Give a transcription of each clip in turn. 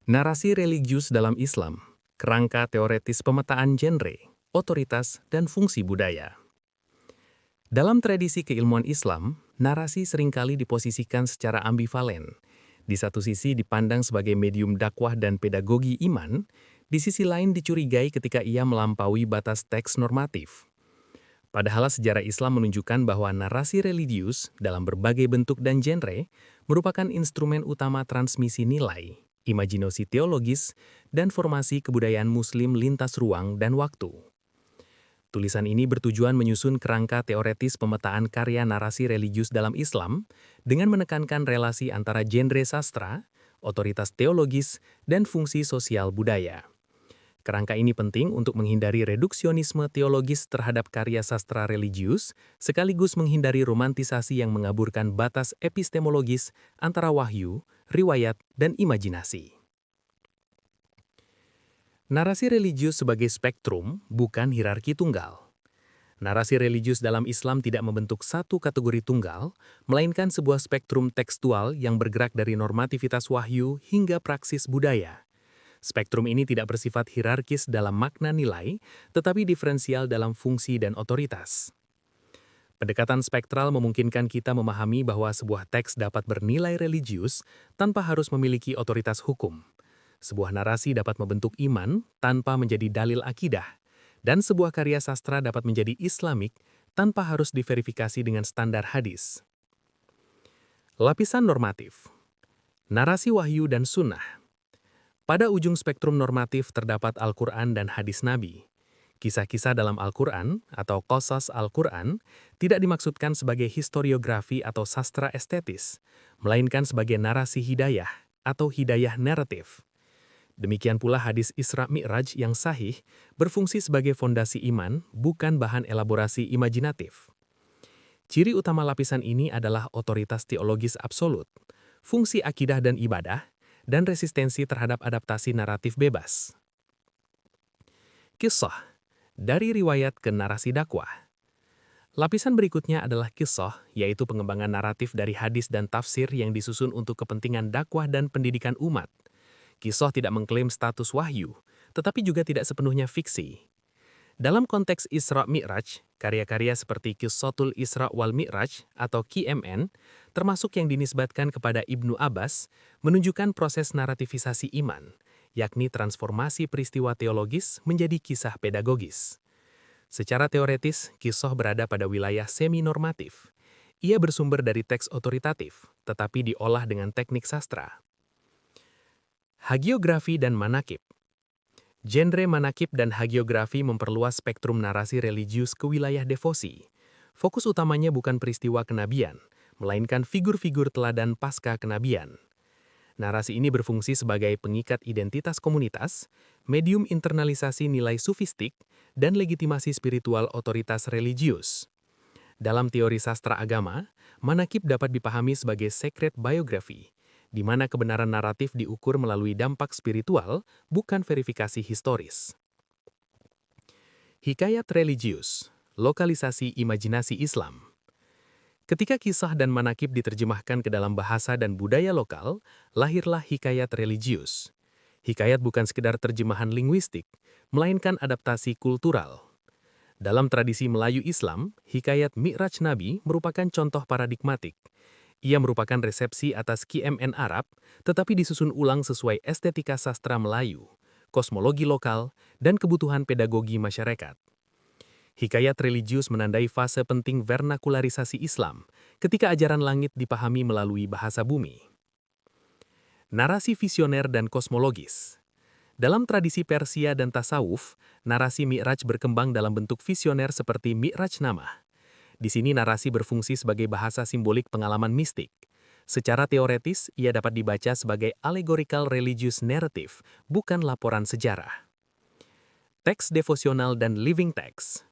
Narasi religius dalam Islam, kerangka teoretis pemetaan genre, otoritas, dan fungsi budaya. Dalam tradisi keilmuan Islam, narasi seringkali diposisikan secara ambivalen. Di satu sisi dipandang sebagai medium dakwah dan pedagogi iman, di sisi lain dicurigai ketika ia melampaui batas teks normatif. Padahal sejarah Islam menunjukkan bahwa narasi religius dalam berbagai bentuk dan genre merupakan instrumen utama transmisi nilai, imajinasi teologis, dan formasi kebudayaan Muslim lintas ruang dan waktu. Tulisan ini bertujuan menyusun kerangka teoretis pemetaan karya narasi religius dalam Islam dengan menekankan relasi antara genre sastra, otoritas teologis, dan fungsi sosial budaya. Kerangka ini penting untuk menghindari reduksionisme teologis terhadap karya sastra religius, sekaligus menghindari romantisasi yang mengaburkan batas epistemologis antara wahyu, riwayat, dan imajinasi. Narasi religius sebagai spektrum, bukan hierarki tunggal. Narasi religius dalam Islam tidak membentuk satu kategori tunggal, melainkan sebuah spektrum tekstual yang bergerak dari normativitas wahyu hingga praksis budaya. Spektrum ini tidak bersifat hierarkis dalam makna nilai, tetapi diferensial dalam fungsi dan otoritas. Pendekatan spektral memungkinkan kita memahami bahwa sebuah teks dapat bernilai religius tanpa harus memiliki otoritas hukum. Sebuah narasi dapat membentuk iman tanpa menjadi dalil akidah, dan sebuah karya sastra dapat menjadi Islamik tanpa harus diverifikasi dengan standar hadis. Lapisan normatif, narasi wahyu dan sunnah. Pada ujung spektrum normatif terdapat Al-Quran dan hadis Nabi. Kisah-kisah dalam Al-Quran atau qasas Al-Quran tidak dimaksudkan sebagai historiografi atau sastra estetis, melainkan sebagai narasi hidayah atau hidayah naratif. Demikian pula hadis Isra Mi'raj yang sahih berfungsi sebagai fondasi iman, bukan bahan elaborasi imajinatif. Ciri utama lapisan ini adalah otoritas teologis absolut, fungsi akidah dan ibadah, dan resistensi terhadap adaptasi naratif bebas. Kisah, dari riwayat ke narasi dakwah. Lapisan berikutnya adalah kisah, yaitu pengembangan naratif dari hadis dan tafsir yang disusun untuk kepentingan dakwah dan pendidikan umat. Kisah tidak mengklaim status wahyu, tetapi juga tidak sepenuhnya fiksi. Dalam konteks Isra Mi'raj, karya-karya seperti Qissatul Isra wal Mi'raj atau QMN, termasuk yang dinisbatkan kepada Ibnu Abbas, menunjukkan proses narativisasi iman, yakni transformasi peristiwa teologis menjadi kisah pedagogis. Secara teoretis, kisah berada pada wilayah semi-normatif. Ia bersumber dari teks otoritatif, tetapi diolah dengan teknik sastra. Hagiografi dan manakib. Genre manakib dan hagiografi memperluas spektrum narasi religius ke wilayah devosi. Fokus utamanya bukan peristiwa kenabian, melainkan figur-figur teladan pasca kenabian. Narasi ini berfungsi sebagai pengikat identitas komunitas, medium internalisasi nilai sufistik, dan legitimasi spiritual otoritas religius. Dalam teori sastra agama, manakib dapat dipahami sebagai sacred biography, di mana kebenaran naratif diukur melalui dampak spiritual, bukan verifikasi historis. Hikayat religius, lokalisasi imajinasi Islam. Ketika kisah dan manakib diterjemahkan ke dalam bahasa dan budaya lokal, lahirlah hikayat religius. Hikayat bukan sekedar terjemahan linguistik, melainkan adaptasi kultural. Dalam tradisi Melayu Islam, hikayat Mi'raj Nabi merupakan contoh paradigmatik. Ia merupakan resepsi atas QMN Arab, tetapi disusun ulang sesuai estetika sastra Melayu, kosmologi lokal, dan kebutuhan pedagogi masyarakat. Hikayat religius menandai fase penting vernakularisasi Islam, ketika ajaran langit dipahami melalui bahasa bumi. Narasi visioner dan kosmologis. Dalam tradisi Persia dan tasawuf, narasi Mi'raj berkembang dalam bentuk visioner seperti Mi'raj Namah. Di sini narasi berfungsi sebagai bahasa simbolik pengalaman mistik. Secara teoretis, ia dapat dibaca sebagai allegorical religious narrative, bukan laporan sejarah. Teks devosional dan living text.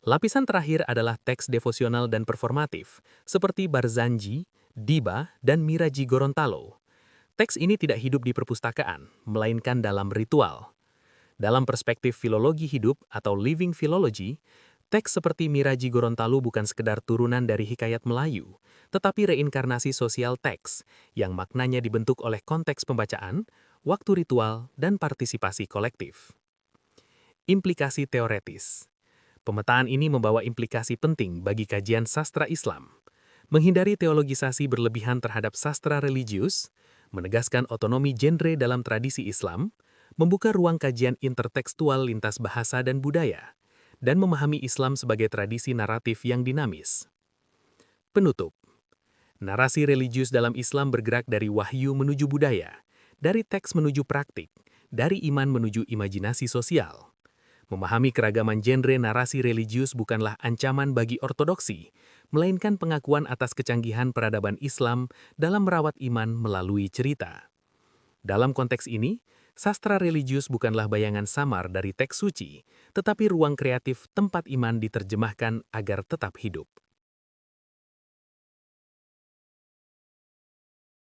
Lapisan terakhir adalah teks devosional dan performatif, seperti Barzanji, Diba, dan Miraji Gorontalo. Teks ini tidak hidup di perpustakaan, melainkan dalam ritual. Dalam perspektif filologi hidup atau living philology, teks seperti Miraji Gorontalo bukan sekedar turunan dari hikayat Melayu, tetapi reinkarnasi sosial teks yang maknanya dibentuk oleh konteks pembacaan, waktu ritual, dan partisipasi kolektif. Implikasi teoretis. Pemetaan ini membawa implikasi penting bagi kajian sastra Islam. Menghindari teologisasi berlebihan terhadap sastra religius, menegaskan otonomi genre dalam tradisi Islam, membuka ruang kajian intertekstual lintas bahasa dan budaya, dan memahami Islam sebagai tradisi naratif yang dinamis. Penutup. Narasi religius dalam Islam bergerak dari wahyu menuju budaya, dari teks menuju praktik, dari iman menuju imajinasi sosial. Memahami keragaman genre narasi religius bukanlah ancaman bagi ortodoksi, melainkan pengakuan atas kecanggihan peradaban Islam dalam merawat iman melalui cerita. Dalam konteks ini, sastra religius bukanlah bayangan samar dari teks suci, tetapi ruang kreatif tempat iman diterjemahkan agar tetap hidup.